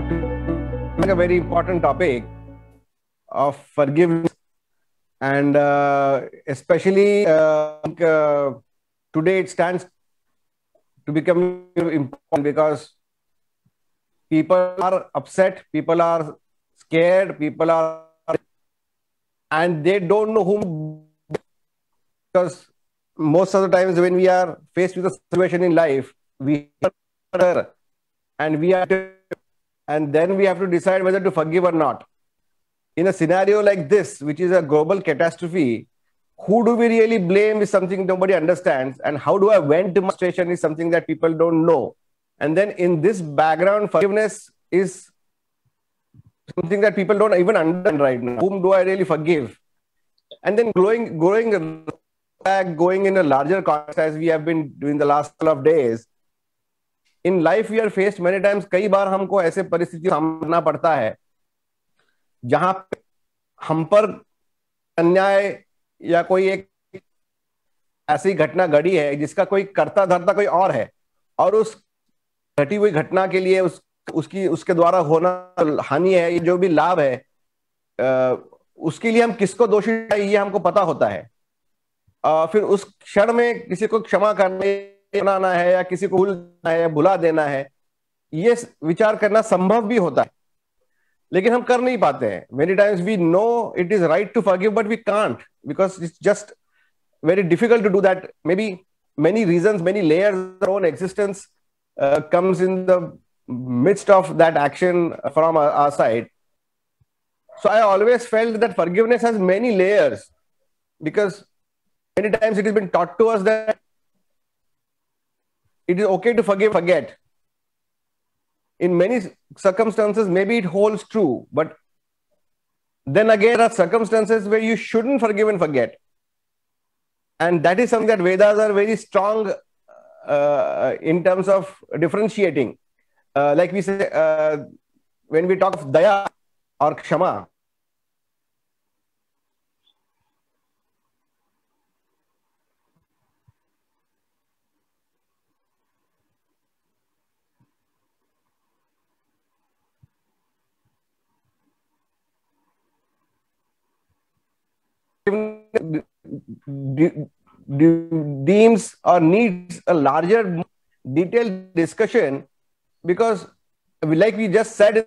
to a very important topic of forgiveness, and especially today it stands to become important because people are upset, people are scared, people are, and they don't know whom, because most of the times when we are faced with a situation in life, we and we are, and then we have to decide whether to forgive or not. In a scenario like this, which is a global catastrophe, who do we really blame is something nobody understands, and how do I vent demonstration is something that people don't know. And then in this background, forgiveness is something that people don't even understand right now. Whom do I really forgive? And then going in a larger context, as we have been doing the last couple of days, in life we are faced many times. कई बार हमको ऐसे परिस्थिति सामना पड़ता है जहां हम पर अन्याय या कोई एक ऐसी घटना घटी है जिसका कोई कर्ता धर्ता कोई और है, और उस घटी हुई घटना के लिए उसके द्वारा होना हानि है, जो भी लाभ है, उसके लिए हम किसको दोषी ये हमको पता होता है। फिर उस क्षण में किसी को क्षमा करना है या किसी को भूलना है या भुला देना है, ये विचार करना संभव भी होता है, लेकिन हम कर नहीं पाते हैं। Many times we know it is right to forgive, but we can't because it's just very difficult to do that. Maybe many reasons, many layers of our own existence comes in the midst of that action from our side. So I always felt that forgiveness has many layers, because many times it has been taught to us that it is okay to forgive, forget. In many circumstances, maybe it holds true, but then again, there are circumstances where you shouldn't forgive and forget. And that is something that Vedas are very strong in terms of differentiating. Like we say, when we talk of daya or kshama, deems or needs a larger detailed discussion, because like we just said,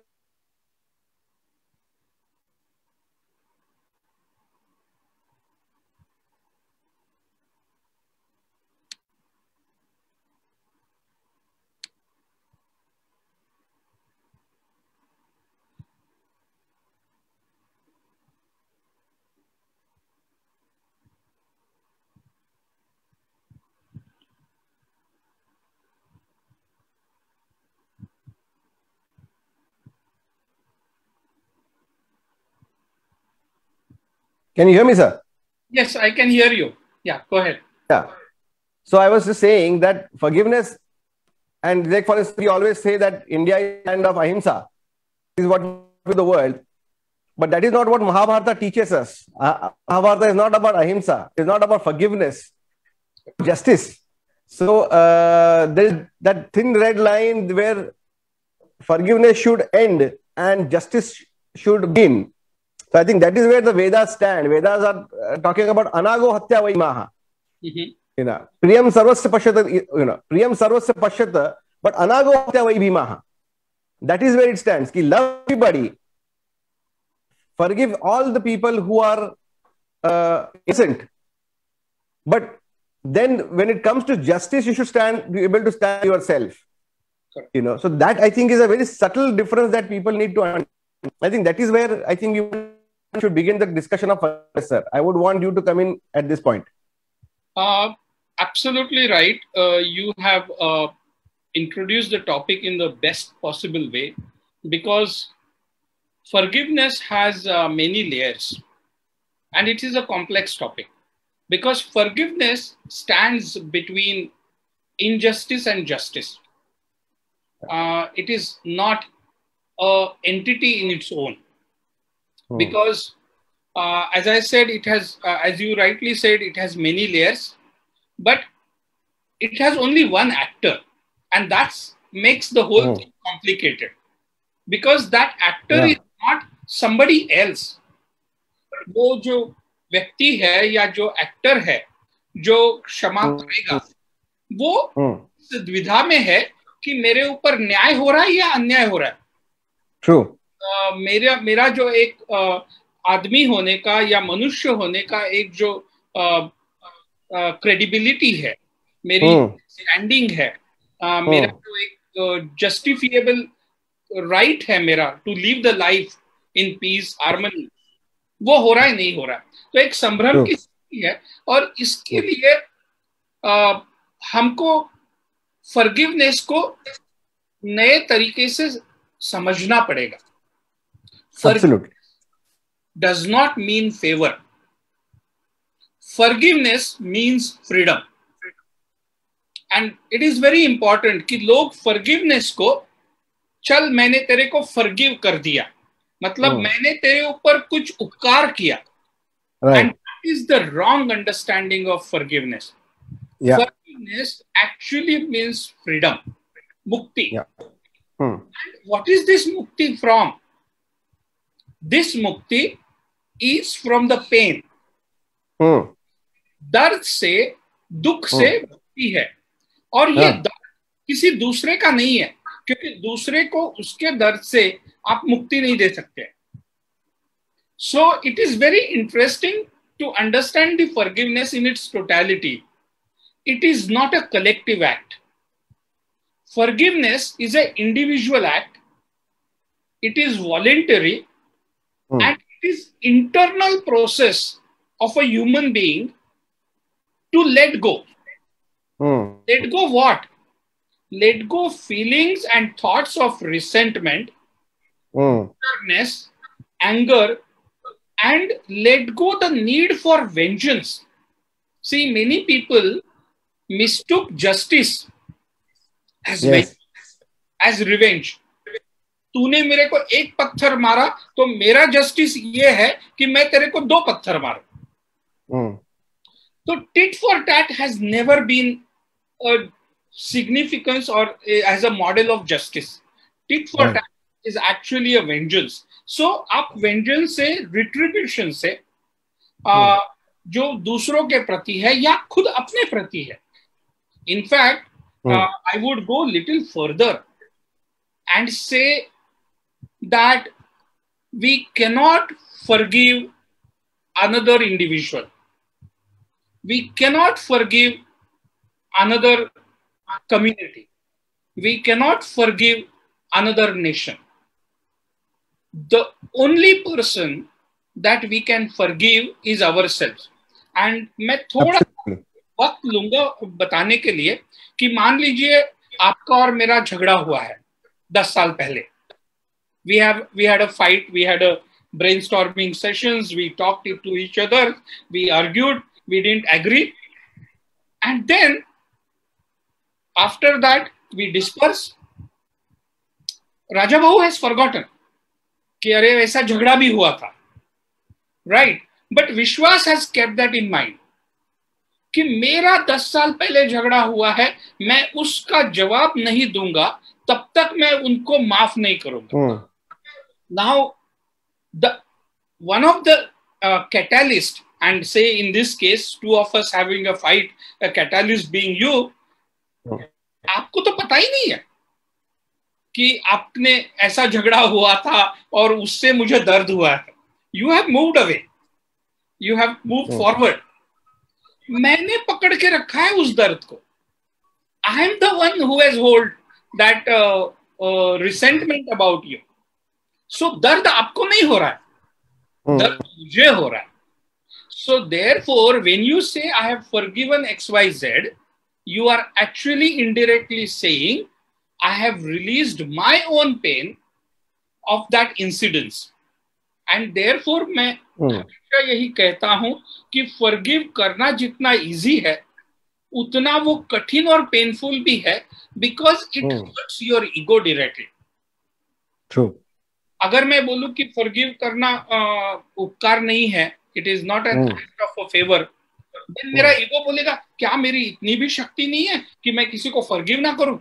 can you hear me, sir? Yes, I can hear you. Yeah, go ahead. Yeah. So I was just saying that forgiveness, and like for instance, we always say that India is the land of ahimsa, is what with the world, but that is not what Mahabharata teaches us. Mahabharata is not about ahimsa. It's not about forgiveness, justice. So there is that thin red line where forgiveness should end and justice should begin. So I think that is where the Vedas stand. Vedas are talking about anago hatya vaimaha. Priyam sarvasya pashyata, priyam sarvasya pashyata, but anago hatya vaibhimaha. That is where it stands. Ki love everybody. Forgive all the people who are innocent. But then when it comes to justice, you should be able to stand yourself. So that I think is a very subtle difference that people need to understand. I think that is where I think you should begin the discussion of sir. I would want you to come in at this point. Absolutely right. You have introduced the topic in the best possible way, because forgiveness has many layers, and it is a complex topic, because forgiveness stands between injustice and justice. It is not an entity in its own, because as I said, it has, as you rightly said, it has many layers, but it has only one actor, and that makes the whole thing complicated. because that actor is not somebody else. वो जो व्यक्ति है या जो actor है जो क्षमा करेगा, वो इस द्विधा में है कि मेरे ऊपर न्याय हो रहा है या अन्याय हो रहा है. ट्रू. मेरा जो एक आदमी होने का या मनुष्य होने का एक जो क्रेडिबिलिटी है, मेरी स्टैंडिंग है, मेरा जो एक जस्टिफिएबल राइट है मेरा to live the life in peace harmony, वो हो रहा है नहीं हो रहा है. तो एक संभ्रम की स्थिति है और इसके लिए हमको फॉरगिवनेस को नए तरीके से समझना पड़ेगा. Absolutely. Does not mean favor. Forgiveness means freedom. And it is very important कि लोग forgiveness को, चल मैंने तेरे को forgive कर दिया, मतलब मैंने तेरे ऊपर कुछ उपकार किया. Right. And that is the wrong understanding of forgiveness. Yeah. Forgiveness actually means freedom, mukti. Yeah. And what is this mukti from? This mukti is from the pain. दर्द से, दुख से मुक्ति है. और ये दर्द किसी दूसरे का नहीं है, क्योंकि दूसरे को उसके दर्द से आप मुक्ति नहीं दे सकते. So it is very interesting to understand the forgiveness in its totality. It is not a collective act. Forgiveness is an individual act. It is voluntary. And it is internal process of a human being to let go. Let go what? Let go feelings and thoughts of resentment, bitterness, anger, and let go the need for vengeance. See, many people mistook justice as as revenge. तूने मेरे को एक पत्थर मारा तो मेरा justice ये है कि मैं तेरे को 2 पत्थर मारूं. तो tit for tat has never been a significance or as a model of justice. Tit for tat is actually a vengeance. So आप vengeance से, retribution से जो दूसरों के प्रति है या खुद अपने प्रति है. In fact, I would go little further and say that we cannot forgive another individual. We cannot forgive another community. We cannot forgive another nation. The only person that we can forgive is ourselves. And मैं थोड़ा वक्त लूंगा बताने के लिए कि मान लीजिए आपका और मेरा झगड़ा हुआ है 10 साल पहले. We had a fight, we had a brainstorming sessions, we talked to each other, we argued, we didn't agree, and then after that we disperse. Raja Babu has forgotten कि अरे ऐसा झगड़ा भी हुआ था, right? But Vishwas has kept that in mind कि मेरा 10 साल पहले झगड़ा हुआ है, मैं उसका जवाब नहीं दूंगा तब तक मैं उनको माफ नहीं करूंगा. Now, one of the catalyst, and say in this case, 2 of us having a fight, a catalyst being you, आपको तो पता ही नहीं है कि आपने ऐसा झगड़ा हुआ था और उससे मुझे दर्द हुआ है. You have moved away. You have moved forward. मैंने पकड़ के रखा है उस दर्द को. I am the one who has hold that resentment about you. So दर्द आपको नहीं हो रहा है, दर्द मुझे हो रहा है. So therefore, when you say I have forgiven XYZ, you are actually indirectly saying I have released my own pain of that incidence. And therefore मैं हमेशा यही कहता हूं कि forgive करना जितना easy है उतना वो कठिन और painful भी है, because it hurts your ego directly. True. अगर मैं बोलूं कि forgive करना उपकार नहीं है, it is not an act of a favor, then मेरा ego बोलेगा क्या मेरी इतनी भी शक्ति नहीं है कि मैं किसी को forgive ना करूं.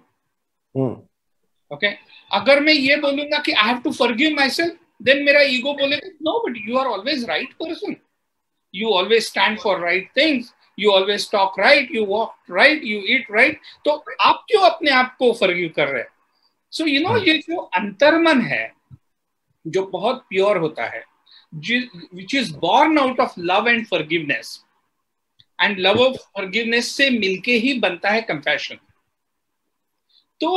ओके अगर मैं ये बोलूंगा कि I have to forgive myself, then मेरा ईगो बोलेगा no but you are always right person, you always stand for right things, you always talk right, you walk right, you eat right, तो आप क्यों अपने आप को forgive कर रहे हैं? सो यू नो ये जो अंतर्मन है जो बहुत प्योर होता है, which is born out of love and forgiveness, and love of forgiveness से मिलके ही बनता है कंपैशन. तो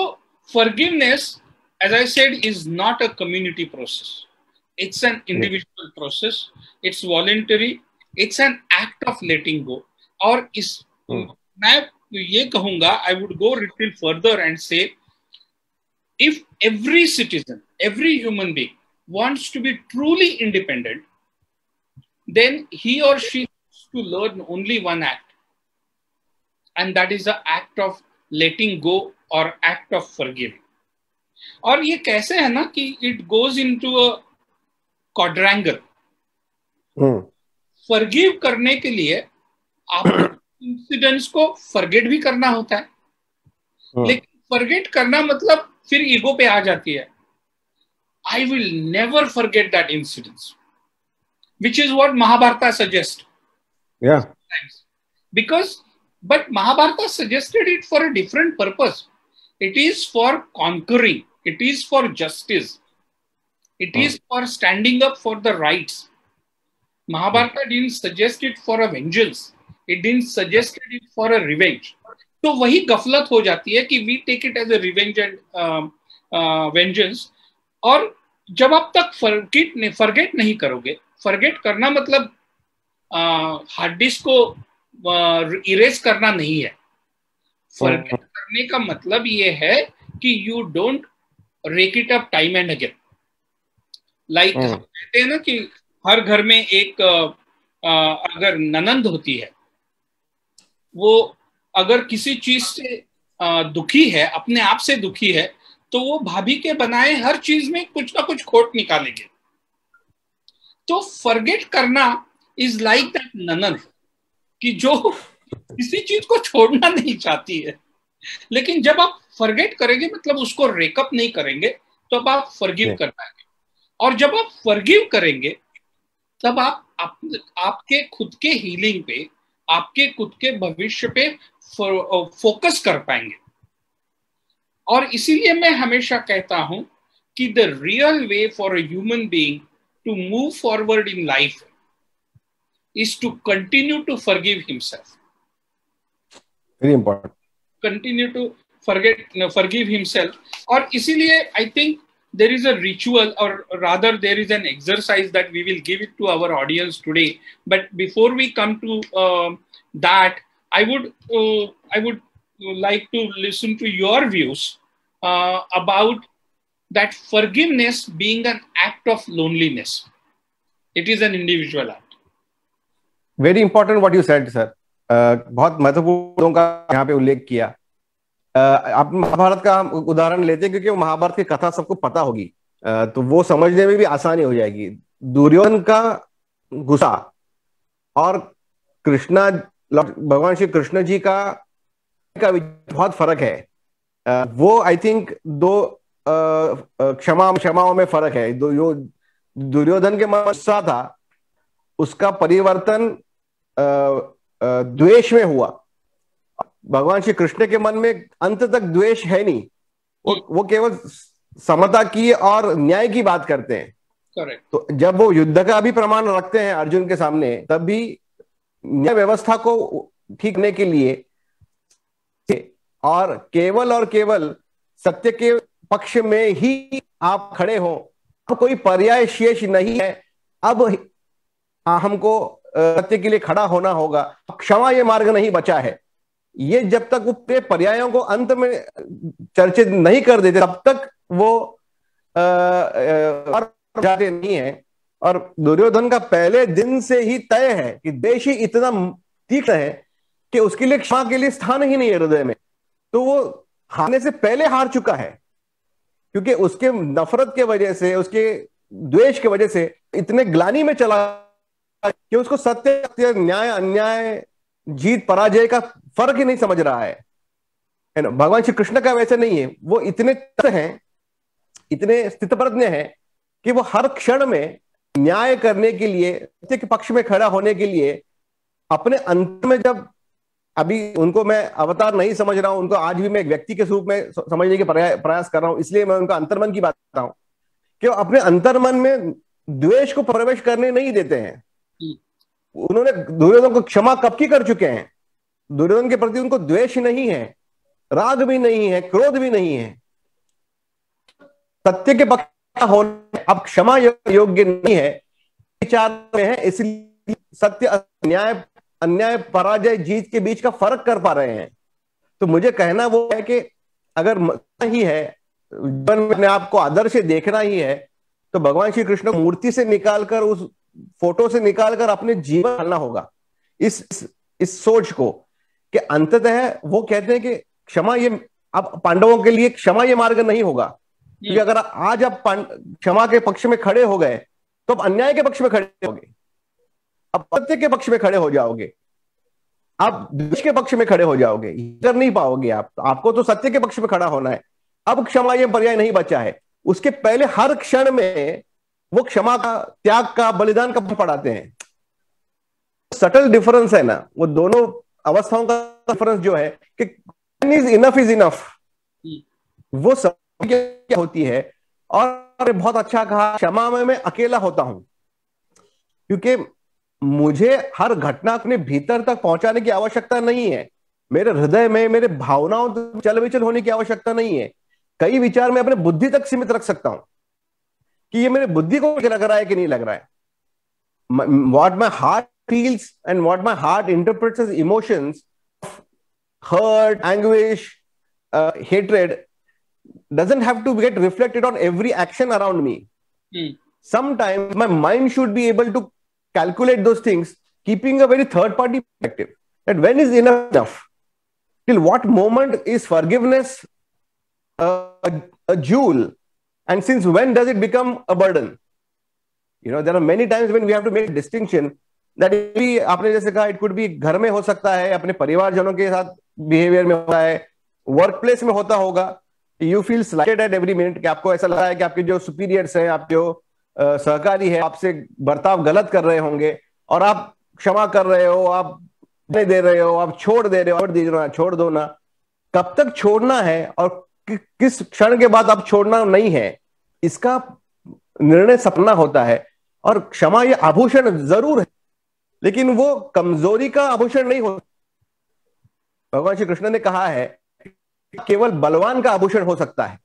forgiveness as I said is not a community process, it's an individual process, it's voluntary, it's an act of letting go. और इस मैं ये कहूंगा, I would go a little further and say if every citizen, every human being wants to be truly independent, then he or she has to learn only one act, and that is the act of letting go or act of forgiving. और ये कैसे है ना कि it goes into a quadrangle. Forgive करने के लिए आपको इंसिडेंट्स को फॉरगेट भी करना होता है, लेकिन फॉरगेट करना मतलब फिर ईगो पे आ जाती है. I will never forget that incidents, which is what Mahabharata suggest. Because but Mahabharata suggested it for a different purpose. It is for conquering. It is for justice. It is for standing up for the rights. Mahabharata didn't suggest it for a vengeance. It didn't suggest it for a revenge. तो वही गफलत हो जाती है कि we take it as a revenge and vengeance. और जब आप तक forget नहीं करोगे, forget करना मतलब हार्ड डिस्क को इरेज करना नहीं है. फॉरगेट करने का मतलब ये है कि you don't wreck it up time and again. Like कहते हैं ना कि हर घर में एक अगर ननंद होती है, वो अगर किसी चीज से दुखी है, अपने आप से दुखी है, तो वो भाभी के बनाए हर चीज में कुछ ना कुछ खोट निकालेंगे. तो फॉरगेट करना इज लाइक दैट ननंद कि जो किसी चीज को छोड़ना नहीं चाहती है, लेकिन जब आप फॉरगेट करेंगे मतलब उसको रेकअप नहीं करेंगे, तो अब आप फॉरगिव कर पाएंगे. और जब आप फॉरगिव करेंगे तब आप आपके खुद के हीलिंग पे, आपके खुद के भविष्य पे फोकस कर पाएंगे. और इसीलिए मैं हमेशा कहता हूं कि the real way for a human being to move forward in life is to continue to forgive himself. Very important. Continue to forgive himself. और इसीलिए I think there is a ritual, or rather there is an exercise that we will give it to our audience today. But before we come to that, I would like to listen to your views about that forgiveness being an act of loneliness. It is an individual act. Very important what you said, sir. बहुत महत्वपूर्ण का यहाँ पे उल्लेख किया. आप महाभारत का उदाहरण लेते हैं क्योंकि महाभारत की कथा सबको पता होगी, तो वो समझने में भी आसानी हो जाएगी. दुर्योधन का गुस्सा और कृष्णा, भगवान श्री कृष्ण जी का बहुत फर्क है. वो आई थिंक दो क्षमाओं में फर्क है. जो दुर्योधन के मन गुस्सा था उसका परिवर्तन द्वेष में हुआ. भगवान श्री कृष्ण के मन में अंत तक द्वेष है नहीं, वो केवल समता की और न्याय की बात करते हैं. Correct. तो जब वो युद्ध का भी प्रमाण रखते हैं अर्जुन के सामने, तब भी न्याय व्यवस्था को ठीक करने के लिए और केवल सत्य के पक्ष में ही आप खड़े हो. अब कोई पर्याय शेष नहीं है, अब हमको सत्य के लिए खड़ा होना होगा. क्षमा ये मार्ग नहीं बचा है. ये जब तक वो पर्यायों को अंत में चर्चित नहीं कर देते तब तक वो जाते नहीं है. और दुर्योधन का पहले दिन से ही तय है कि देश ही इतना तीक्ष्ण है कि उसके लिए क्षमा के लिए स्थान ही नहीं है हृदय में. तो वो हारने से पहले हार चुका है, क्योंकि उसके नफरत के वजह से, उसके द्वेष के वजह से इतने ग्लानि में चला कि उसको सत्य न्याय अन्याय, जीत पराजय का फर्क ही नहीं समझ रहा है. है ना। भगवान श्री कृष्ण का वैसे नहीं है, वो इतने हैं, इतने स्थितप्रज्ञ हैं कि वो हर क्षण में न्याय करने के लिए, सत्य के पक्ष में खड़ा होने के लिए अपने अंत में, जब अभी उनको मैं अवतार नहीं समझ रहा हूं, उनको आज भी मैं एक व्यक्ति के रूप में समझने के प्रयास कर रहा हूं, इसलिए मैं उनका अंतर्मन की बात करता हूं कि वो अपने अंतर्मन में द्वेष को प्रवेश करने नहीं देते हैं। उन्होंने दुर्योधन को क्षमा कब की कर चुके हैं। दुर्योधन के प्रति उनको द्वेष नहीं है, राग भी नहीं है, क्रोध भी नहीं है। सत्य के पक्ष होने अब क्षमा योग्य नहीं है, विचार में है, इसलिए सत्य अन्याय, अन्याय पराजय जीत के बीच का फर्क कर पा रहे हैं। तो मुझे कहना वो है कि अगर ही है जीवन में अपने आप को आदर्श देखना ही है, तो भगवान श्री कृष्ण मूर्ति से निकालकर, उस फोटो से निकालकर अपने जीवन डालना होगा। इस सोच को कि अंततः वो कहते हैं कि क्षमा ये, अब पांडवों के लिए क्षमा ये मार्ग नहीं होगा, क्योंकि अगर आज आप क्षमा के पक्ष में खड़े हो गए तो अब अन्याय के पक्ष में खड़े होगे, अब सत्य के पक्ष में खड़े हो जाओगे, आप द्वेष के पक्ष में खड़े हो जाओगे, कर नहीं पाओगे आप। आपको तो सत्य के पक्ष में खड़ा होना है। अब क्षमा ये पर्याय नहीं बचा है। उसके पहले हर क्षण में वो क्षमा का, त्याग का, बलिदान का पढ़ाते हैं। सटल डिफरेंस है ना, वो दोनों अवस्थाओं का डिफरेंस जो है कि इनफ इज इनफ, वो सब क्या होती है। और बहुत अच्छा कहा, क्षमा में मैं अकेला होता हूं, क्योंकि मुझे हर घटना अपने भीतर तक पहुंचाने की आवश्यकता नहीं है। मेरे हृदय में, मेरे भावनाओं तक चल विचल होने की आवश्यकता नहीं है। कई विचार मैं अपने बुद्धि तक सीमित रख सकता हूं कि ये मेरे बुद्धि को लग रहा है कि नहीं लग रहा है। What my heart feels and what my heart interprets as emotions, hurt, anguish, hatred doesn't have to get reflected on every action around me. Sometimes my mind should be able to calculate those things, keeping a very third party perspective, that when is enough, till what moment is forgiveness a jewel, and since when does it become a burden. You know, there are many times when we have to make a distinction that आपने जैसे कहा, it could be घर में हो सकता है, अपने परिवारजनों के साथ बिहेवियर में होता है, वर्क प्लेस में होता होगा, you feel slighted at every minute, कि आपको ऐसा लगा है कि आपके जो सुपीरियर्स हैं, आपके जो सहकारी है, आपसे बर्ताव गलत कर रहे होंगे और आप क्षमा कर रहे हो, आप नहीं दे रहे हो, आप छोड़ दे रहे हो, छोड़ दो ना। कब तक छोड़ना है और किस क्षण के बाद आप छोड़ना नहीं है, इसका निर्णय सपना होता है। और क्षमा ये आभूषण जरूर है, लेकिन वो कमजोरी का आभूषण नहीं होता। भगवान श्री कृष्ण ने कहा है केवल बलवान का आभूषण हो सकता है।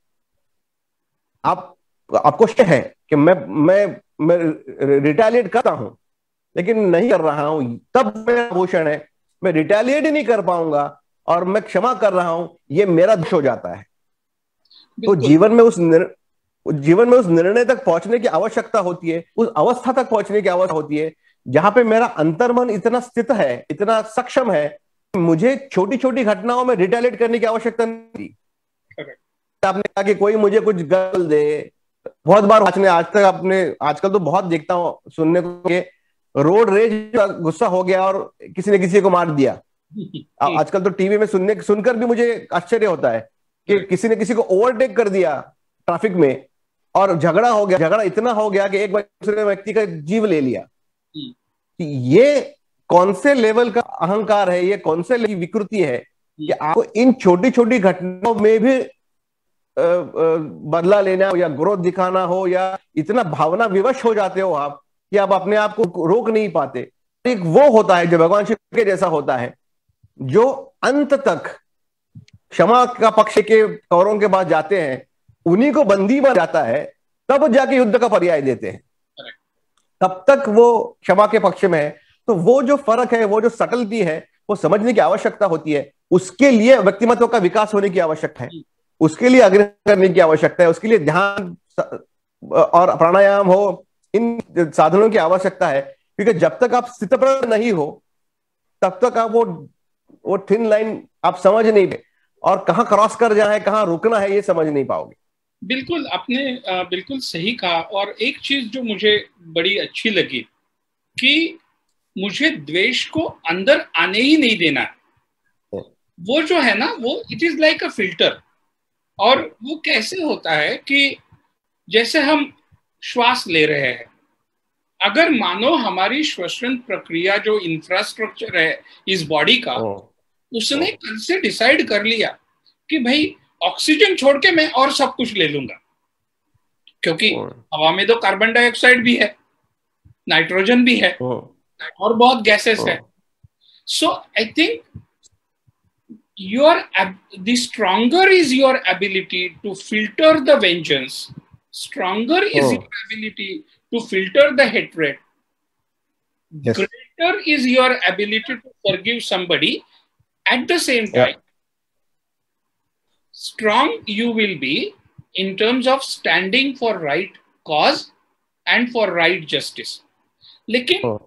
आपको शक है कि मैं रिटेलिएट करता हूं, लेकिन नहीं कर रहा हूं, तब मेरा आभूषण है। मैं रिटेलिएट ही नहीं कर पाऊंगा और मैं क्षमा कर रहा हूं, ये मेरा दोष हो जाता है। तो जीवन में उस निर्णय तक पहुंचने की आवश्यकता होती है, उस अवस्था तक पहुंचने की आवश्यकता होती है जहां पे मेरा अंतर्मन इतना स्थित है, इतना सक्षम है, मुझे छोटी छोटी घटनाओं में रिटेलिएट करने की आवश्यकता नहीं। आपने कहा कि कोई मुझे कुछ गाल दे, बहुत बार आजकल तो बहुत देखता हूं सुनने को कि रोड रेज, गुस्सा हो गया और किसी ने किसी को मार दिया। आजकल तो टीवी में सुनकर भी मुझे आश्चर्य होता है कि किसी ने किसी को ओवरटेक कर दिया ट्रैफिक में और झगड़ा हो गया, झगड़ा इतना हो गया कि एक दूसरे व्यक्ति का जीव ले लिया। ये कौन से लेवल का अहंकार है, ये कौन से लेवल की विकृति है कि आपको इन छोटी छोटी घटनाओं में भी बदला लेना हो या ग्रोथ दिखाना हो, या इतना भावना विवश हो जाते हो आप कि आप अपने आप को रोक नहीं पाते। एक वो होता है जो भगवान शिव के जैसा होता है, जो अंत तक क्षमा का पक्ष के कौरों के पास जाते हैं, उन्हीं को बंदी बन जाता है, तब जाके युद्ध का पर्याय देते हैं। तब तक वो क्षमा के पक्ष में है। तो वो जो फर्क है, वो जो सटलिटी है, वो समझने की आवश्यकता होती है। उसके लिए व्यक्तिमत्व का विकास होने की आवश्यकता है, उसके लिए आग्रह करने की आवश्यकता है, उसके लिए ध्यान और प्राणायाम हो, इन साधनों की आवश्यकता है। क्योंकि जब तक आप स्थितप्रज्ञ नहीं हो, तब तक आप वो थिन लाइन आप समझ नहीं पाए, और कहां क्रॉस कर जाए, कहां रुकना है, ये समझ नहीं पाओगे। बिल्कुल, आपने बिल्कुल सही कहा। और एक चीज जो मुझे बड़ी अच्छी लगी कि मुझे द्वेष को अंदर आने ही नहीं देना। वो जो है ना, वो it is like a filter. और वो कैसे होता है कि जैसे हम श्वास ले रहे हैं, अगर मानो हमारी श्वसन प्रक्रिया जो इंफ्रास्ट्रक्चर है इस बॉडी का, उसने कल से डिसाइड कर लिया कि भाई ऑक्सीजन छोड़ के मैं और सब कुछ ले लूंगा, क्योंकि हवा में तो कार्बन डाइऑक्साइड भी है, नाइट्रोजन भी है, और बहुत गैसेस है। So I think the stronger is your ability to filter the vengeance, stronger is your ability to filter the hatred, yes. Greater is your ability to forgive somebody. At the same time, strong you will be in terms of standing for right cause and for right justice. लेकिन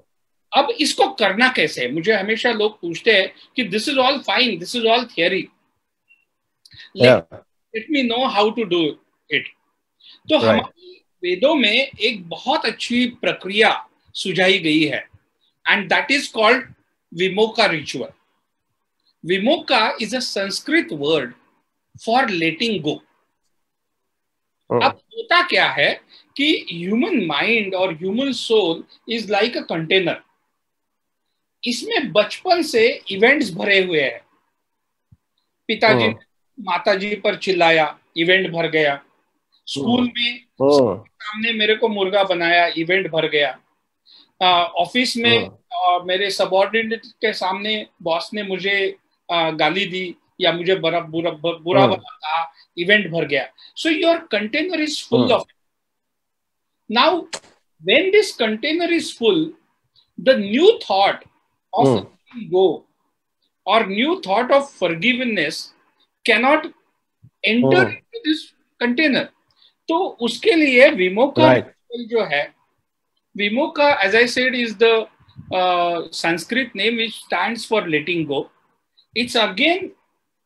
अब इसको करना कैसे है? मुझे हमेशा लोग पूछते हैं कि this is all fine, this is all theory, let me know how to do it. तो हमारे वेदों में एक बहुत अच्छी प्रक्रिया सुझाई गई है, एंड दैट इज कॉल्ड विमोका रिचुअल। विमोका is a Sanskrit word for letting go. अब होता क्या है कि ह्यूमन माइंड और human soul is like a container. इसमें बचपन से इवेंट्स भरे हुए हैं। पिताजी ने माताजी पर चिल्लाया, इवेंट भर गया। स्कूल में सामने मेरे को मुर्गा बनाया, इवेंट भर गया। ऑफिस में मेरे सबऑर्डिनेट के सामने बॉस ने मुझे गाली दी या मुझे बुरा भला कहा, इवेंट भर गया। So your container is full of. Now when this container is full, the new thought of letting go or new thought of forgiveness cannot enter into this container. तो उसके लिए विमोका जो है, विमोका as I said is the Sanskrit name which stands for letting go. It's again,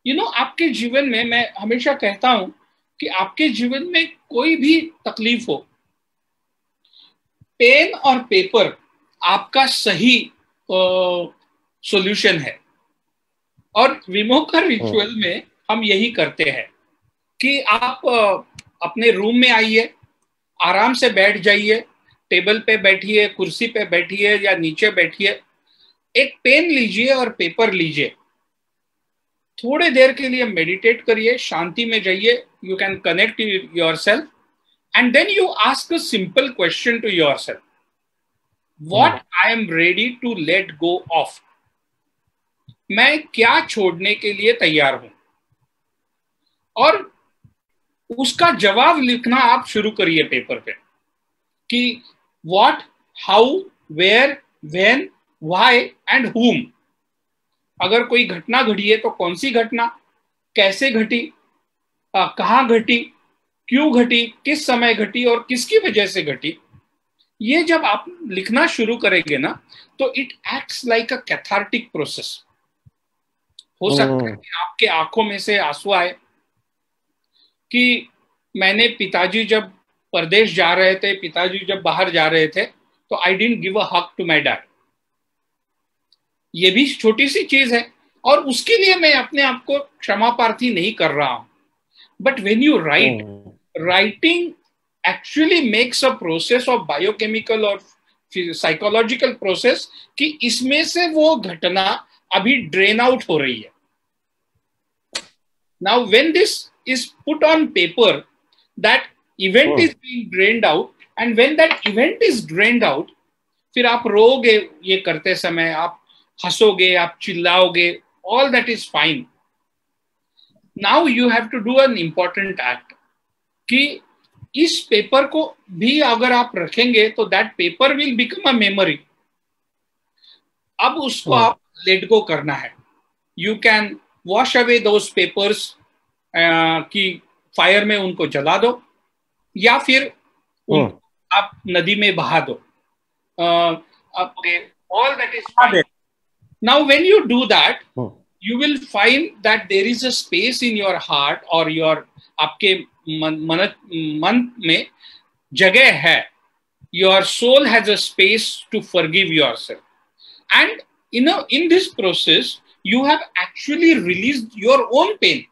you know, आपके जीवन में मैं हमेशा कहता हूं कि आपके जीवन में कोई भी तकलीफ हो, पेन और पेपर आपका सही सॉल्यूशन है। और विमोका रिचुअल में हम यही करते हैं कि आप अपने रूम में आइए, आराम से बैठ जाइए, टेबल पे बैठिए, कुर्सी पे बैठिए या नीचे बैठिए, एक पेन लीजिए और पेपर लीजिए, थोड़े देर के लिए मेडिटेट करिए, शांति में जाइए। You can connect yourself and then you ask a simple question to yourself, What I am ready to let go of. मैं क्या छोड़ने के लिए तैयार हूं, और उसका जवाब लिखना आप शुरू करिए पेपर पे कि what, how, where, when, why and whom. अगर कोई घटना घटी है तो कौन सी घटना, कैसे घटी, कहाँ घटी, क्यों घटी, किस समय घटी और किसकी वजह से घटी। ये जब आप लिखना शुरू करेंगे ना, तो it acts like a cathartic process. हो सकता है कि आपके आंखों में से आंसू आए कि मैंने पिताजी जब परदेश जा रहे थे, पिताजी जब बाहर जा रहे थे, तो I didn't give a hug to my dad. ये भी छोटी सी चीज है और उसके लिए मैं अपने आप को क्षमा प्रार्थी नहीं कर रहा हूं। But when you right, writing actually makes a process of biochemical or psychological process कि इसमें से वो घटना अभी ड्रेन आउट हो रही है। Now when this is put on paper, that event is being drained out, and when that event is drained out, फिर आप रोओगे ये करते समय, आप हंसोगे, आप चिल्लाओगे, all that is fine. Now you have to do an important act कि इस paper को भी अगर आप रखेंगे तो that paper will become a memory. अब उसको आप लेट गो करना है। You can wash away those papers, कि फायर में उनको जला दो या फिर आप नदी में बहा दो। All that is fine. Now when you do that, you will find that there is a space in your heart or your आपके मन में जगह है। Your soul has a space to forgive yourself, and in this process you have actually released your own pain.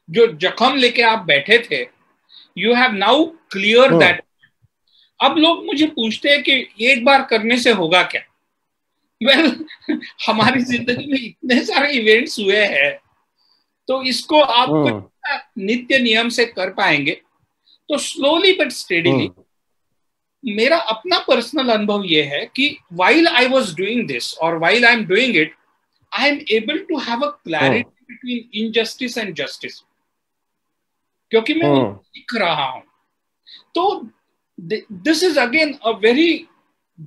जो जख्म लेके आप बैठे थे, you have now cleared that. अब लोग मुझे पूछते हैं कि एक बार करने से होगा क्या? Well, हमारी जिंदगी में इतने सारे इवेंट्स हुए हैं, तो इसको आप नित्य नियम से कर पाएंगे तो स्लोली बट स्टेडीली। मेरा अपना पर्सनल अनुभव ये है कि while I was doing this or while I'm doing it, I am able to have a clarity between injustice and justice, क्योंकि मैं सीख रहा हूं। तो this is again a very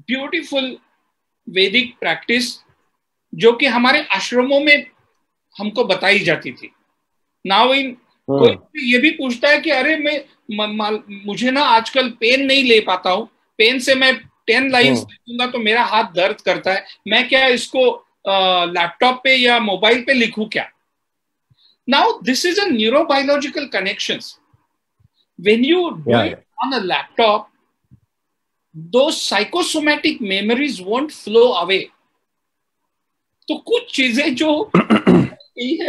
beautiful वैदिक प्रैक्टिस जो कि हमारे आश्रमों में हमको बताई जाती थी। नाउ इन कोई ये भी पूछता है कि अरे मुझे ना आजकल पेन नहीं ले पाता हूं, पेन से मैं 10 लाइन्स लिखूंगा तो मेरा हाथ दर्द करता है, मैं क्या इसको लैपटॉप पे या मोबाइल पे लिखूं क्या? Now this is a neurobiological connections. When you do it on a laptop, those psychosomatic memories won't flow away. तो कुछ चीजें जो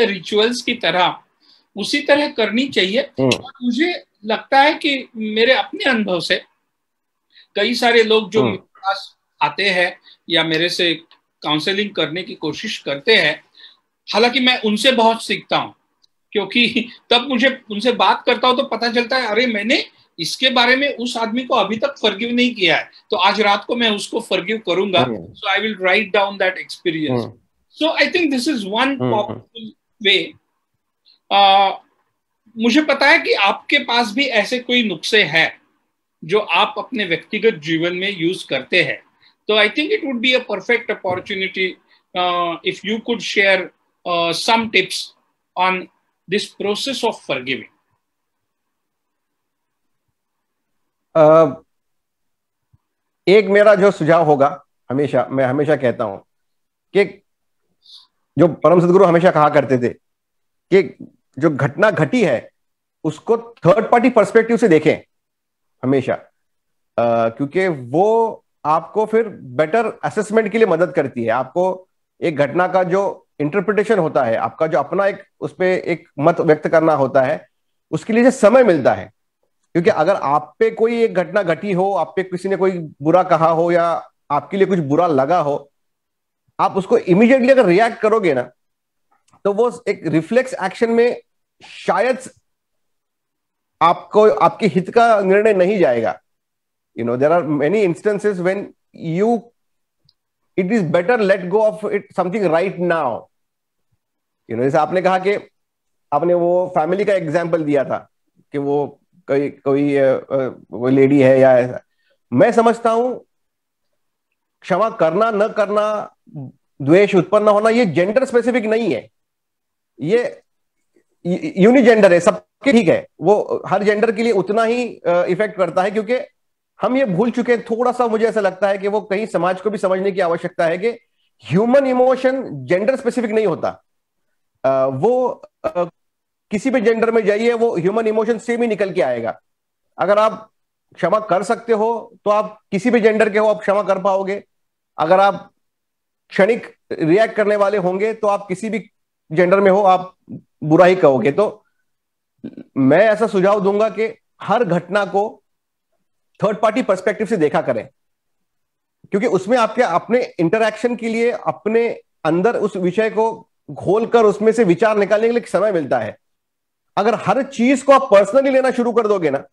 रिचुअल्स की तरह उसी तरह करनी चाहिए। और मुझे लगता है कि मेरे अपने अनुभव से कई सारे लोग जो मेरे पास आते हैं या मेरे से काउंसलिंग करने की कोशिश करते हैं, हालांकि मैं उनसे बहुत सीखता हूं, क्योंकि तब मुझे उनसे बात करता हूं तो पता चलता है अरे मैंने इसके बारे में उस आदमी को अभी तक फॉरगिव नहीं किया है, तो आज रात को मैं उसको फॉरगिव करूंगा। So I will write down that experience. So I think this is one popular way. मुझे पता है कि आपके पास भी ऐसे कोई नुस्खे हैं जो आप अपने व्यक्तिगत जीवन में यूज करते हैं, तो I think it would be a perfect opportunity if you could share some tips on this process of forgiving. एक मेरा जो सुझाव होगा, मैं हमेशा कहता हूं कि जो परम सदगुरु हमेशा कहा करते थे कि जो घटना घटी है उसको थर्ड पार्टी पर्सपेक्टिव से देखें हमेशा, क्योंकि वो आपको फिर बेटर असेसमेंट के लिए मदद करती है। आपको एक घटना का जो इंटरप्रिटेशन होता है, आपका जो अपना एक उस पर एक मत व्यक्त करना होता है, उसके लिए जो समय मिलता है, क्योंकि अगर आप पे कोई एक घटना घटी हो, आप पे किसी ने कोई बुरा कहा हो या आपके लिए कुछ बुरा लगा हो, आप उसको इमीडिएटली अगर रिएक्ट करोगे ना, तो वो एक रिफ्लेक्स एक्शन में शायद आपको आपके हित का निर्णय नहीं जाएगा। There are many instances when it is better let go of it something right now. जैसे आपने कहा कि आपने वो फैमिली का एग्जाम्पल दिया था कि वो कोई लेडी है या ऐसा। मैं समझता हूं क्षमा करना न करना, द्वेष उत्पन्न होना, ये जेंडर स्पेसिफिक नहीं है, ये यूनिजेंडर है, सबके ठीक है, वो हर जेंडर के लिए उतना ही इफेक्ट करता है। क्योंकि हम ये भूल चुके हैं थोड़ा सा, मुझे ऐसा लगता है कि वो कहीं समाज को भी समझने की आवश्यकता है कि ह्यूमन इमोशन जेंडर स्पेसिफिक नहीं होता। वो किसी भी जेंडर में जाइए, वो ह्यूमन इमोशन सेम ही निकल के आएगा। अगर आप क्षमा कर सकते हो तो आप किसी भी जेंडर के हो आप क्षमा कर पाओगे। अगर आप क्षणिक रिएक्ट करने वाले होंगे तो आप किसी भी जेंडर में हो आप बुरा ही कहोगे। तो मैं ऐसा सुझाव दूंगा कि हर घटना को थर्ड पार्टी पर्सपेक्टिव से देखा करें, क्योंकि उसमें आपके अपने इंटरैक्शन के लिए अपने अंदर उस विषय को घोलकर उसमें से विचार निकालने के लिए समय मिलता है। अगर हर चीज को आप पर्सनली लेना शुरू कर दोगे ना,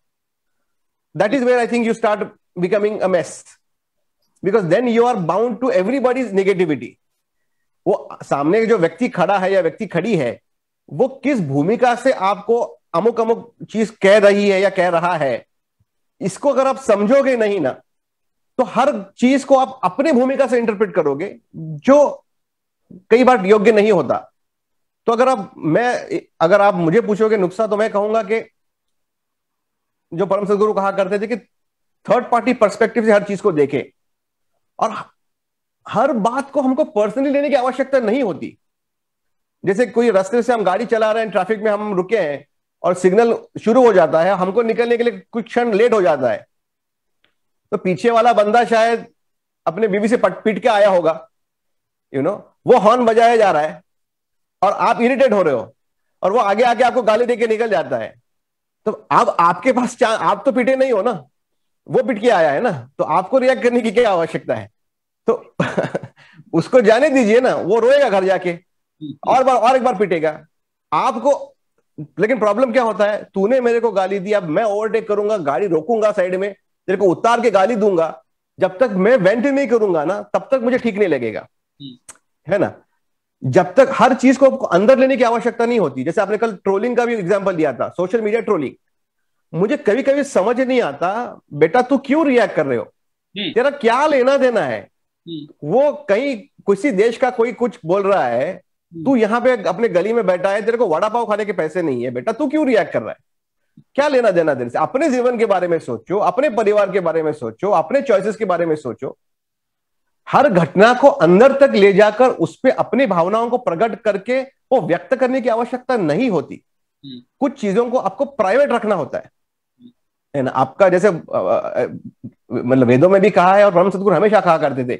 that is where I think you start becoming a mess, because then you are bound to everybody's negativity. वो सामने जो व्यक्ति खड़ा है या व्यक्ति खड़ी है, वो किस भूमिका से आपको अमुक अमुक चीज कह रही है या कह रहा है, इसको अगर आप समझोगे नहीं ना, तो हर चीज को आप अपने भूमिका से इंटरप्रेट करोगे, जो कई बार योग्य नहीं होता। तो अगर आप मुझे पूछोगे नुस्खा, तो मैं कहूंगा कि जो परम सदगुरु कहा करते थे कि थर्ड पार्टी पर्सपेक्टिव से हर चीज को देखें, और हर बात को हमको पर्सनली लेने की आवश्यकता नहीं होती। जैसे कोई रास्ते से हम गाड़ी चला रहे हैं, ट्रैफिक में हम रुके हैं और सिग्नल शुरू हो जाता है, हमको निकलने के लिए कुछ क्षण लेट हो जाता है, तो पीछे वाला बंदा शायद अपने बीवी से पीट के आया होगा, वो हॉर्न बजाया जा रहा है और आप इरिटेट हो रहे हो और वो आगे आके आपको गाली देके निकल जाता है, तो अब आपके पास आप तो पिटे नहीं हो ना, वो पिट के आया है ना, तो आपको रिएक्ट करने की क्या आवश्यकता है? तो उसको जाने दीजिए ना, वो रोएगा घर जाके और बार और एक बार पिटेगा आपको। लेकिन प्रॉब्लम क्या होता है, तूने मेरे को गाली दी, अब मैं ओवरटेक करूंगा, गाड़ी रोकूंगा साइड में, तेरे को उतार के गाली दूंगा, जब तक मैं वेंट नहीं करूंगा ना तब तक मुझे ठीक नहीं लगेगा, है ना? जब तक हर चीज को अंदर लेने की आवश्यकता नहीं होती। जैसे आपने कल ट्रोलिंग का भी एग्जांपल दिया था, सोशल मीडिया ट्रोलिंग, मुझे कभी कभी समझ नहीं आता, बेटा तू क्यों रिएक्ट कर रहे हो, तेरा क्या लेना देना है? वो कहीं किसी देश का कोई कुछ बोल रहा है, तू यहाँ पे अपने गली में बैठा है, तेरे को वड़ा पाव खाने के पैसे नहीं है, बेटा तू क्यों रिएक्ट कर रहा है? क्या लेना देना तेरे से? अपने जीवन के बारे में सोचो, अपने परिवार के बारे में सोचो, अपने चॉइसेस के बारे में सोचो। हर घटना को अंदर तक ले जाकर उस पर अपनी भावनाओं को प्रकट करके वो व्यक्त करने की आवश्यकता नहीं होती। कुछ चीजों को आपको प्राइवेट रखना होता है ना? आपका जैसे मतलब वेदों में भी कहा है और परम सद्गुरु हमेशा कहा करते थे,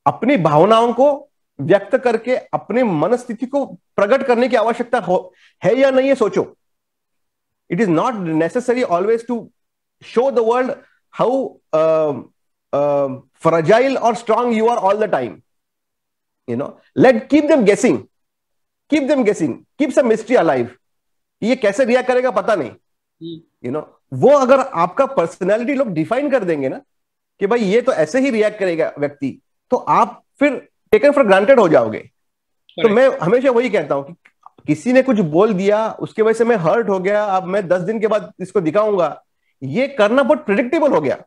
अपनी भावनाओं को व्यक्त करके अपनी मनस्थिति को प्रकट करने की आवश्यकता है या नहीं, ये सोचो। It is not necessary always to show the world how fragile or strong you are all the time, you know. Keep them guessing, keep some mystery alive. ये कैसे रिएक्ट करेगा पता नहीं, you know. वो अगर आपका पर्सनैलिटी लोग define कर देंगे ना कि भाई ये तो ऐसे ही रिएक्ट करेगा व्यक्ति, तो आप फिर टेकन फॉर ग्रांटेड हो जाओगे। तो मैं हमेशा वही कहता हूं कि किसी ने कुछ बोल दिया, उसके वजह से मैं हर्ट हो गया, अब मैं 10 दिन के बाद इसको दिखाऊंगा, ये करना बहुत प्रिडिक्टेबल हो गया।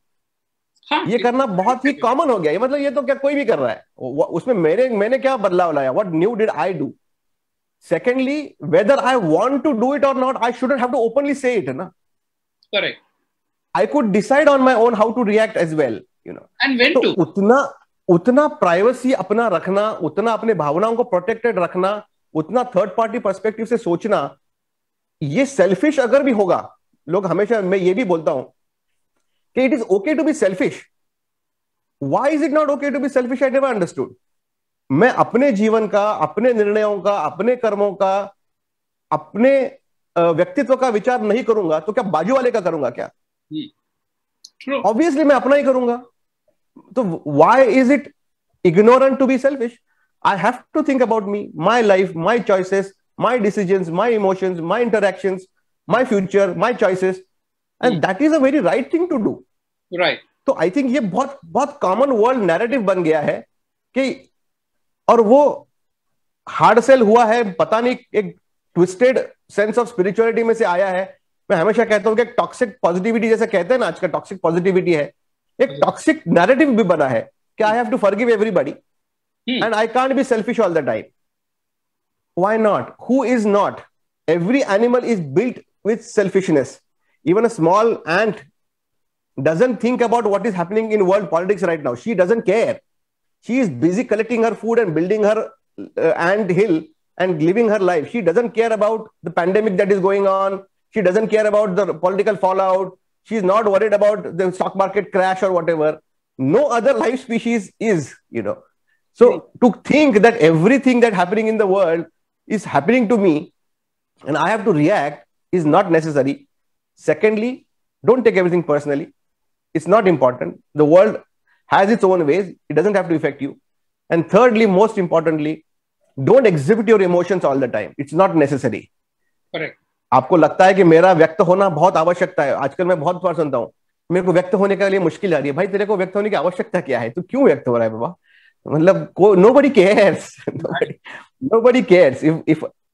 हाँ, ये करना बहुत ही कॉमन हो गया। ये मतलब ये तो क्या कोई भी कर रहा है, उसमें मैंने क्या बदलाव लाया? What new did I do? Secondly, whether I want to do it और not, I shouldn't have to openly say it, ना? Correct. I could decide on my own how to react as well, you know. And when to. उतना privacy अपना रखना, उतना अपने भावनाओं को protected रखना, उतना थर्ड पार्टी पर्सपेक्टिव से सोचना, ये सेल्फिश अगर भी होगा, लोग हमेशा, मैं ये भी बोलता हूं कि it is okay to be selfish. Why is it not okay to be selfish? I never understood. मैं अपने जीवन का, अपने निर्णयों का, अपने कर्मों का, अपने व्यक्तित्व का विचार नहीं करूंगा तो क्या बाजू वाले का करूंगा क्या? Obviously मैं अपना ही करूंगा। तो why is it ignorant to be selfish? I have to think about me, my life, my choices, my decisions, my emotions, my interactions, my future, my choices. And that is a very right thing to do. Right. तो I think ये बहुत बहुत common world narrative बन गया है कि, और वो हार्ड सेल हुआ है, पता नहीं एक ट्विस्टेड सेंस ऑफ स्पिरिचुअलिटी में से आया है। मैं हमेशा कहता हूं कि टॉक्सिक पॉजिटिविटी, जैसे कहते हैं ना आजकल टॉक्सिक पॉजिटिविटी है, एक टॉक्सिक नैरेटिव भी बना है कि I have to forgive everybody and I can't be selfish all the time. Why not? Who is not? Every animal is built with selfishness. Even a small ant doesn't think about what is happening in world politics right now. She doesn't care. She is busy collecting her food and building her ant hill and living her life. She doesn't care about the pandemic that is going on. She doesn't care about the political fallout. She is not worried about the stock market crash or whatever. No other life species is, you know. So to think that everything that's happening in the world is happening to me and I have to react is not necessary. Secondly, don't take everything personally. It's not important. The world has its own ways. It doesn't have to affect you. And thirdly, most importantly, don't exhibit your emotions all the time. It's not necessary. Correct. आपको लगता है कि मेरा व्यक्त होना बहुत आवश्यकता है। आजकल मैं बहुत बार सुनता हूं, मेरे को व्यक्त होने के लिए मुश्किल आ रही है। भाई तेरे को व्यक्त होने की आवश्यकता क्या है? तू क्यों व्यक्त हो रहा है बाबा? मतलब nobody cares. Nobody cares.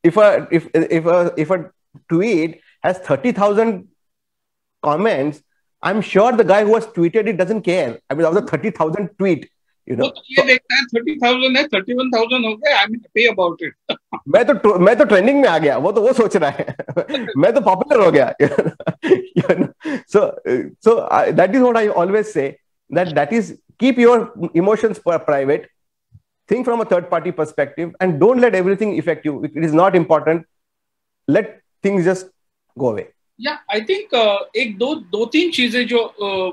If a tweet has 30,000 comments, I'm sure the guy who has tweeted it doesn't care. I mean, that was a 30,000 tweet, you know. ये देखता है 30,000 है, 31,000 हो गए, I'm happy about it. मैं तो trending में आ गया, वो तो वो सोच रहा है। मैं तो पॉपुलर हो गया। You know? So that is what I always say, that is, keep your emotions private, think from a third party perspective, and don't let everything affect you. It is not important. Let things just go away. Yeah, I think एक दो तीन चीजें जो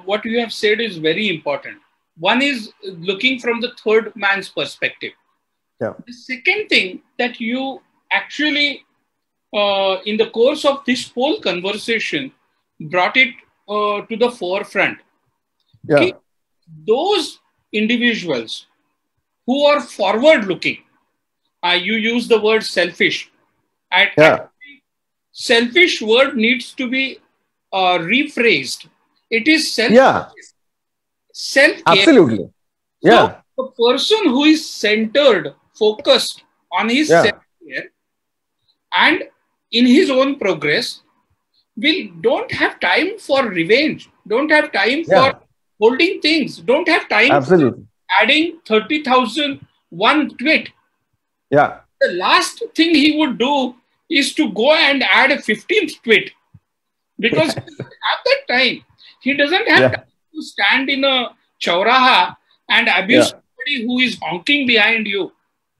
what you have said is very important. One is looking from the third man's perspective. Yeah. The second thing that you actually, in the course of this whole conversation, brought it to the forefront. Yeah. Those individuals who are forward looking, you use the word selfish. Selfish word needs to be rephrased. It is self-care. Absolutely. Yeah. So the person who is centered, focused on his self-care and in his own progress don't have time for revenge, don't have time for holding things, don't have time for adding 30,001 tweet. Yeah. The last thing he would do is to go and add a 15th tweet, because he doesn't have that time. He doesn't have time to stand in a chauraha and abuse somebody who is honking behind you.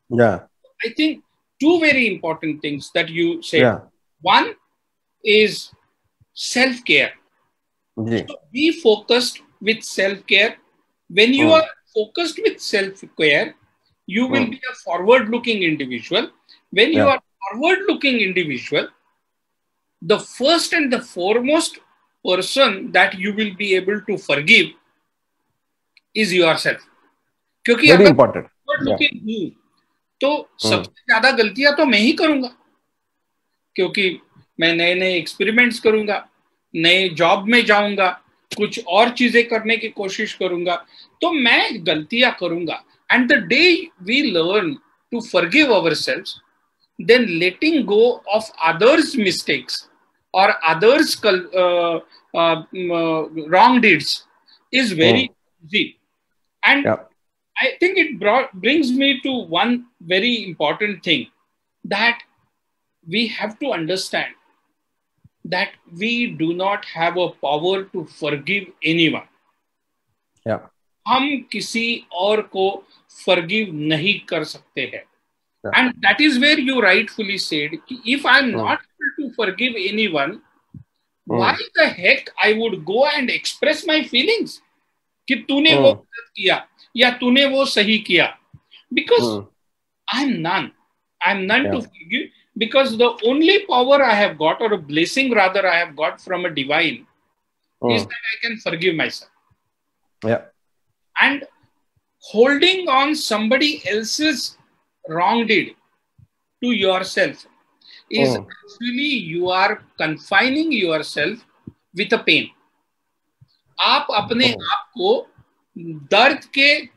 Yeah. I think two very important things that you said. One is self-care. So be focused with self-care. When you are focused with self-care, you will be a forward-looking individual. When you are a forward-looking individual, the first and the foremost person that you will be able to forgive is yourself. क्योंकि very important. forward-looking हूँ, तो सबसे ज्यादा गलतियां तो मैं ही करूंगा, क्योंकि मैं नए नए एक्सपेरिमेंट्स करूंगा, नए जॉब में जाऊंगा, कुछ और चीजें करने की कोशिश करूंगा, तो मैं गलतियां करूंगा. And the day we learn to forgive ourselves, then letting go of others' mistakes or others' wrong deeds is very easy. And I think it brings me to one very important thing, that we have to understand that we do not have a power to forgive anyone. हम किसी और को forgive नहीं कर सकते हैं. And that is where you rightfully said, if I'm not able to forgive anyone, why the heck I would go and express my feelings? कि तूने वो गलत किया या तूने वो सही किया. Because I'm none to forgive, because the only power I have got, or a blessing rather I have got from a divine, is that I can forgive myself. And holding on somebody else's wrong deed to yourself is actually you are confining yourself with a pain. आप अपने आप को दर्द के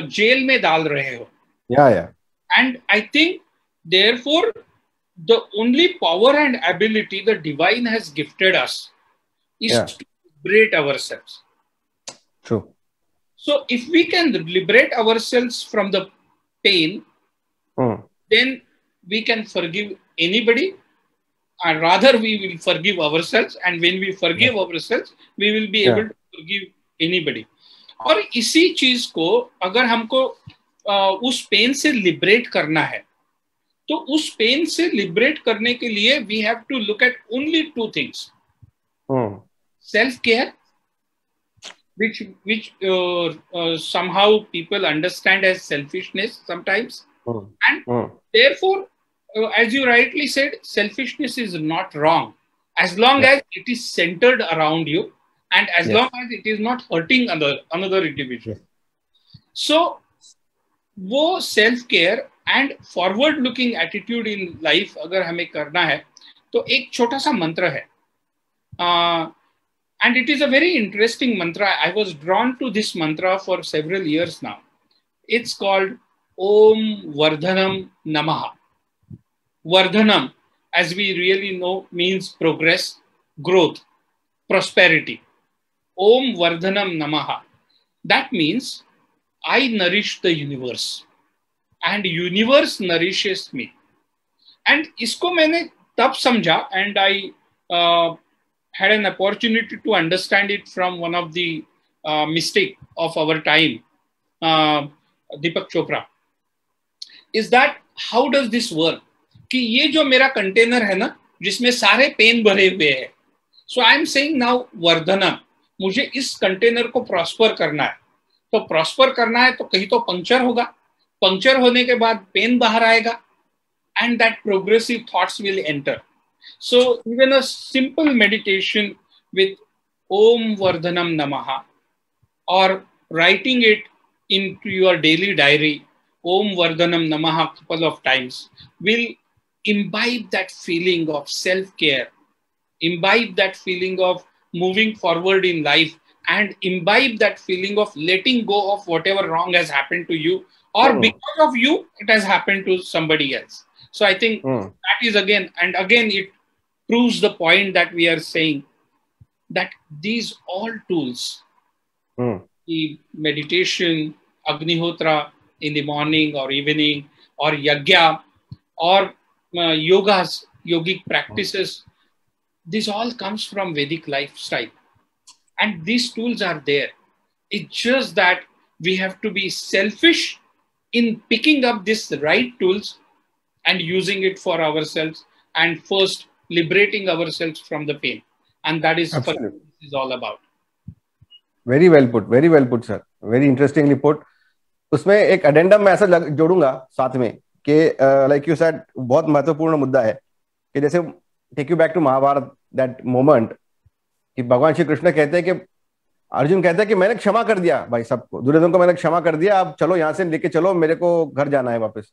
jail में डाल रहे हो. And I think therefore the only power and ability the divine has gifted us is to liberate ourselves. True. So if we can liberate ourselves from the pain, then we can forgive anybody, and rather we will forgive ourselves, and when we forgive ourselves, we will be able to forgive anybody. और इसी चीज को अगर हमको उस pen से liberate करना है, तो उस पेन से लिबरेट करने के लिए we have to look at only two things. Self-care, which somehow people understand as selfishness sometimes. And therefore, as you rightly said, selfishness is not wrong as long as it is centered around you and as long as it is not hurting another individual. So, वो self-care and forward-looking attitude in life अगर हमें करना है, तो एक छोटा सा मंत्र है. And it is a very interesting mantra. I was drawn to this mantra for several years now. It's called Om Vardhanam Namaha. Vardhanam, as we really know, means progress, growth, prosperity. Om Vardhanam Namaha. That means I nourish the universe and universe nourishes me. And इसको मैंने तब समझा, and I had an opportunity to understand it from one of the mystic of our time, Deepak Chopra. Is that how does this work? कि ये जो मेरा container है ना, जिसमें सारे पेन भरे हुए हैं, so I am saying now वर्धनम, मुझे इस कंटेनर को प्रॉस्पर करना है. तो प्रॉस्पर करना है तो कहीं तो पंक्चर होगा, पंक्चर होने के बाद पेन बाहर आएगा, and that progressive thoughts will enter. So even a simple meditation with Om Vardhanam Namaha, or writing it into your daily diary, Om Vardhanam Namaha couple of times, will imbibe that feeling of self-care, imbibe that feeling of moving forward in life, and imbibe that feeling of letting go of whatever wrong has happened to you, or because of you it has happened to somebody else. So I think that is again and again it proves the point that we are saying, that these all tools, the meditation, Agnihotra in the morning or evening, or yagya, or yogas, yogic practices, this all comes from Vedic lifestyle. And these tools are there. It's just that we have to be selfish in picking up these right tools and using it for ourselves, and first liberating ourselves from the pain. And that is what this is all about. Very well put, sir. Very interestingly put. उसमें एक addendum में ऐसा जोड़ूंगा साथ में कि like you said, बहुत महत्वपूर्ण मुद्दा है कि जैसे take you back to Mahabharata, that moment कि भगवान श्री कृष्ण कहते हैं कि अर्जुन कहता है कि मैंने क्षमा कर दिया भाई सबको, दुर्योधन को मैंने क्षमा कर दिया, अब चलो यहाँ से लेके चलो, मेरे को घर जाना है वापस।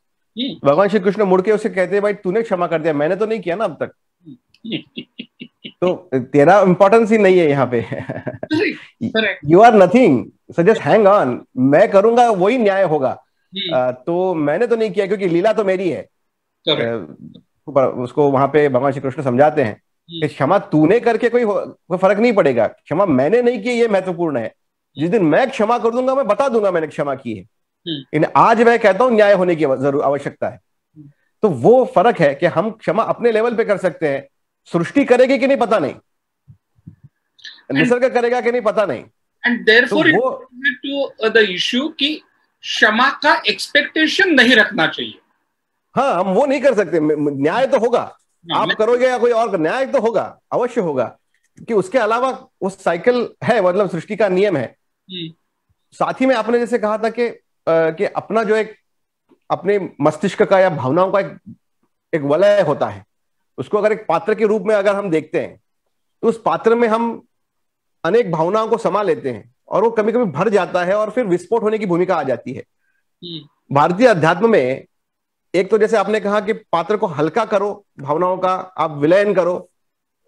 भगवान श्री कृष्ण मुड़ के उसे कहते हैं भाई तूने क्षमा कर दिया, मैंने तो नहीं किया ना अब तक, तो तेरा इंपॉर्टेंस ही नहीं है यहाँ पे। You are nothing, so just hang on, मैं करूंगा वही न्याय होगा। तो मैंने तो नहीं किया क्योंकि लीला तो मेरी है। उसको वहां पे भगवान श्री कृष्ण समझाते हैं कि क्षमा तूने करके कोई फर्क नहीं पड़ेगा, क्षमा मैंने नहीं की ये महत्वपूर्ण है। जिस दिन मैं क्षमा कर दूंगा मैं बता दूंगा मैंने क्षमा की है, आज मैं कहता हूं न्याय होने की जरूर आवश्यकता है। तो वो फर्क है कि हम क्षमा अपने लेवल पे कर सकते हैं, सृष्टि करेगी कि नहीं पता नहीं, निसर्ग करेगा कि नहीं पता नहीं। And therefore to the issue कि क्षमा का एक्सपेक्टेशन नहीं रखना चाहिए। हाँ, हम वो नहीं कर सकते, न्याय तो होगा, आप करोगे या कोई और, न्याय तो होगा, अवश्य होगा, कि उसके अलावा वो साइकिल है, मतलब सृष्टि का नियम है। साथ ही में आपने जैसे कहा था कि अपना जो एक अपने मस्तिष्क का या भावनाओं का एक वलय होता है, उसको अगर एक पात्र के रूप में अगर हम देखते हैं तो उस पात्र में हम अनेक भावनाओं को समा लेते हैं और वो कभी कभी भर जाता है और फिर विस्फोट होने की भूमिका आ जाती है। भारतीय अध्यात्म में एक तो जैसे आपने कहा कि पात्र को हल्का करो, भावनाओं का आप विलयन करो,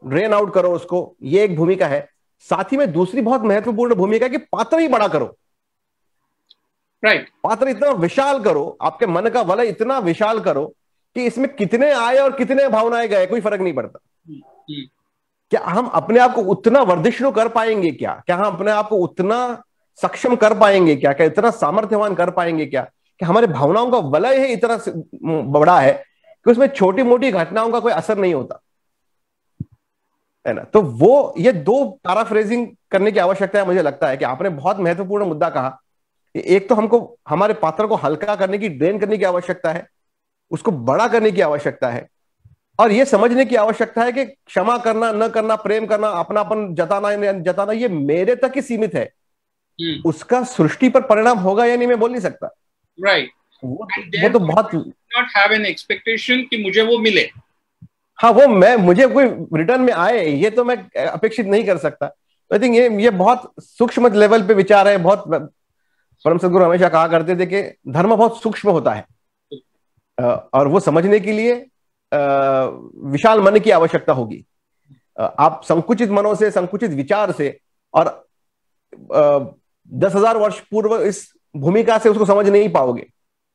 ड्रेन आउट करो उसको, ये एक भूमिका है। साथ ही में दूसरी बहुत महत्वपूर्ण भूमिका है कि पात्र ही बड़ा करो। राइट, पात्र इतना विशाल करो, आपके मन का वलय इतना विशाल करो कि इसमें कितने आए और कितने भावनाएं गए कोई फर्क नहीं पड़ता। क्या हम अपने आप को उतना वर्धिष्णु कर पाएंगे? क्या हम अपने आप को उतना सक्षम कर पाएंगे? क्या इतना सामर्थ्यवान कर पाएंगे कि हमारे भावनाओं का वलय है इतना बड़ा है कि उसमें छोटी मोटी घटनाओं का कोई असर नहीं होता है ना। तो वो ये दो पैराफ्रेजिंग करने की आवश्यकता है। मुझे लगता है कि आपने बहुत महत्वपूर्ण मुद्दा कहा। एक तो हमको हमारे पात्र को हल्का करने की, ड्रेन करने की आवश्यकता है, उसको बड़ा करने की आवश्यकता है, और ये समझने की आवश्यकता है कि क्षमा करना, न करना, प्रेम करना, अपनापन जताना जताना, ये मेरे तक ही सीमित है। उसका सृष्टि पर परिणाम होगा या नहीं मैं बोल नहीं सकता। राइट, वो तो बहुत नॉट हैव एन एक्सपेक्टेशन कि मुझे वो मिले। हाँ, वो मुझे कोई रिटर्न में आए ये तो मैं अपेक्षित नहीं कर सकता। आई थिंक ये बहुत सूक्ष्म लेवल पे विचार है। बहुत परम सद्गुरु हमेशा कहा करते थे कि धर्म बहुत सूक्ष्म होता है और वो समझने के लिए विशाल मन की आवश्यकता होगी। आप संकुचित मनों से, संकुचित विचार से और 10,000 वर्ष पूर्व इस भूमिका से उसको समझ नहीं पाओगे,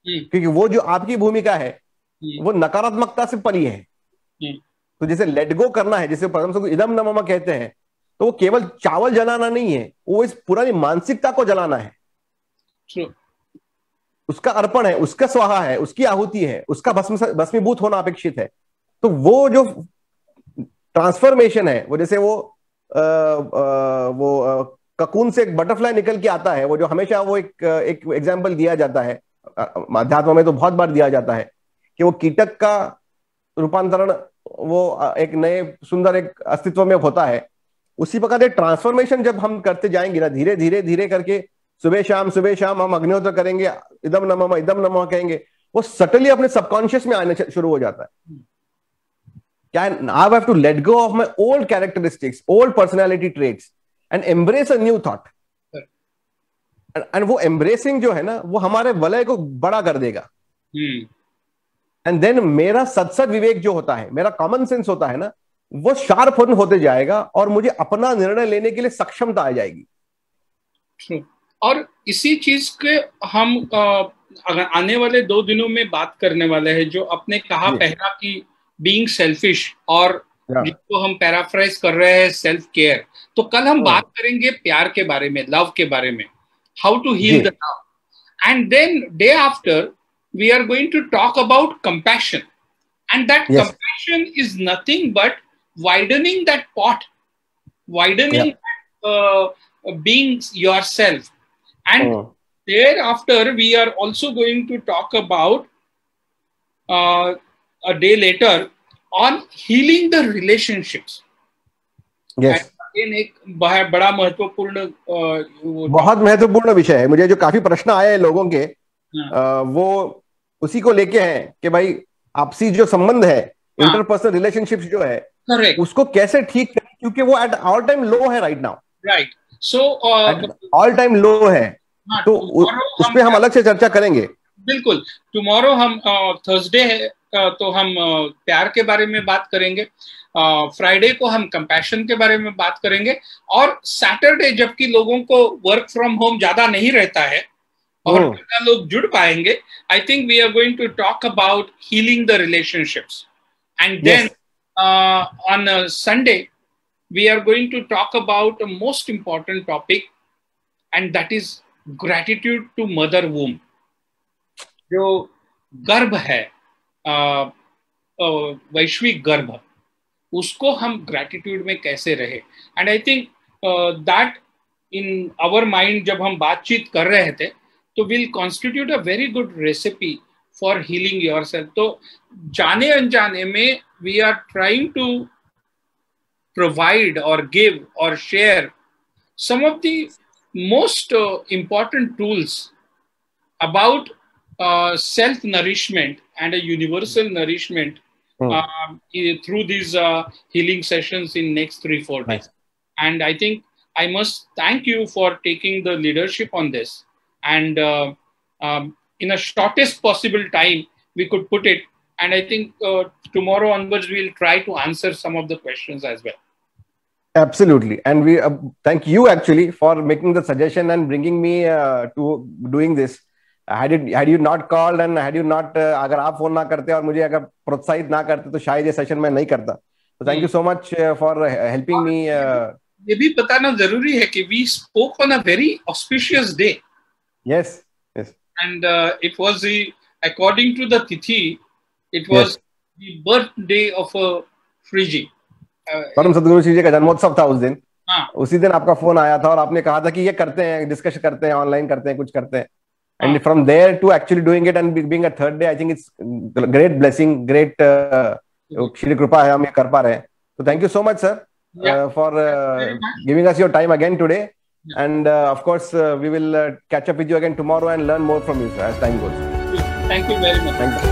क्योंकि वो जो आपकी भूमिका है वो नकारात्मकता से पली है। तो जैसे लेट गो करना है, जैसे परम सद्गुरु इदम न मम कहते हैं, तो वो केवल चावल जलाना नहीं है, वो इस पुरानी मानसिकता को जलाना है। उसका अर्पण है, उसका स्वाहा है, उसकी आहुति है, उसका भस्मीभूत होना अपेक्षित है। तो वो जो ट्रांसफॉर्मेशन है, वो जैसे वो ककून से एक बटरफ्लाई निकल के आता है, वो जो हमेशा वो एक एग्जाम्पल दिया जाता है, अध्यात्म में तो बहुत बार दिया जाता है कि वो कीटक का रूपांतरण वो एक नए सुंदर एक अस्तित्व में होता है। उसी प्रकार ट्रांसफॉर्मेशन जब हम करते जाएंगे ना, धीरे धीरे धीरे करके सुबह शाम हम अग्निहोत्र करेंगे, इदम नमः कहेंगे, वो सटली अपने सबकॉन्शियस में आने शुरू हो जाता है. I have to let go of my old characteristics, old personality traits and embrace a new thought. And वो embracing जो है ना, वो हमारे वलय को बड़ा कर देगा. And then मेरा सत्सद विवेक जो होता है, मेरा कॉमन सेंस होता है ना, वो शार्प होते जाएगा और मुझे अपना निर्णय लेने के लिए सक्षमता आ जाएगी. और इसी चीज के हम आने वाले 2 दिनों में बात करने वाले हैं. जो आपने कहा पहला कि बीइंग सेल्फिश, और जिसको हम पैराफ्राइज कर रहे हैं सेल्फ केयर, तो कल हम बात करेंगे प्यार के बारे में, लव के बारे में, how to heal the love. And then day after we are going to talk about compassion, and that compassion is nothing but widening that pot, widening being yourself. And thereafter we are also going to talk about a day later on healing the relationships. Yes. एक बड़ा महत्वपूर्ण बहुत महत्वपूर्ण विषय है. मुझे जो काफी प्रश्न आए हैं लोगों के, वो उसी को लेके हैं कि भाई आपसी जो संबंध है, इंटरपर्सनल रिलेशनशिप्स जो है, उसको कैसे ठीक करें, क्योंकि वो एट ऑल टाइम लो है right now. Right. So all time low है. तो उस पे हम अलग से चर्चा करेंगे. बिल्कुल. टुमारो हम थर्सडे है, तो हम प्यार के बारे में बात करेंगे. फ्राइडे को हम कंपैशन के बारे में बात करेंगे. और सैटरडे, जबकि लोगों को वर्क फ्रॉम होम ज्यादा नहीं रहता है और लोग जुड़ पाएंगे, I think we are going to talk about healing the relationships. And then on Sunday we are going to talk about a most important topic, and that is gratitude to mother womb. जो गर्भ है, वैश्विक गर्भ, उसको हम gratitude में कैसे रहे. And I think that in our mind जब हम बातचीत कर रहे थे, तो will constitute a very good recipe for healing yourself. तो जाने अनजाने में we are trying to provide और गिव और share some of the most important tools about self-nourishment and a universal nourishment through these healing sessions in next 3-4 days. Nice. And I think I must thank you for taking the leadership on this. And in a shortest possible time, we could put it. And I think tomorrow onwards, we'll try to answer some of the questions as well. Absolutely. And we thank you actually for making the suggestion and bringing me to doing this. Had you not called and had you not अगर आप phone ना करते और मुझे अगर प्रोत्साहित ना करते, तो शायद ये सेशन मैं नहीं करता. So thank you so much for helping me. ये भी बताना जरूरी है कि we spoke on a very auspicious day. Yes. Yes. And it was according to the tithi, it was the birthday of a Friji. परम सदगुरु जी का जन्मोत्सव था उस दिन. उसी दिन आपका फोन आया था और आपने कहा था कि ये करते हैं, डिस्कशन करते हैं, ऑनलाइन करते हैं, कुछ करते हैं. And from there to actually doing it and being a third day, I think it's great blessing, great Shri कृपा है, हम ये कर पा रहे हैं. So thank you so much, sir, for giving us your time again today. And of course, we will catch up with you again tomorrow and learn more from you, sir, as time goes. Thank you very much. Thank you.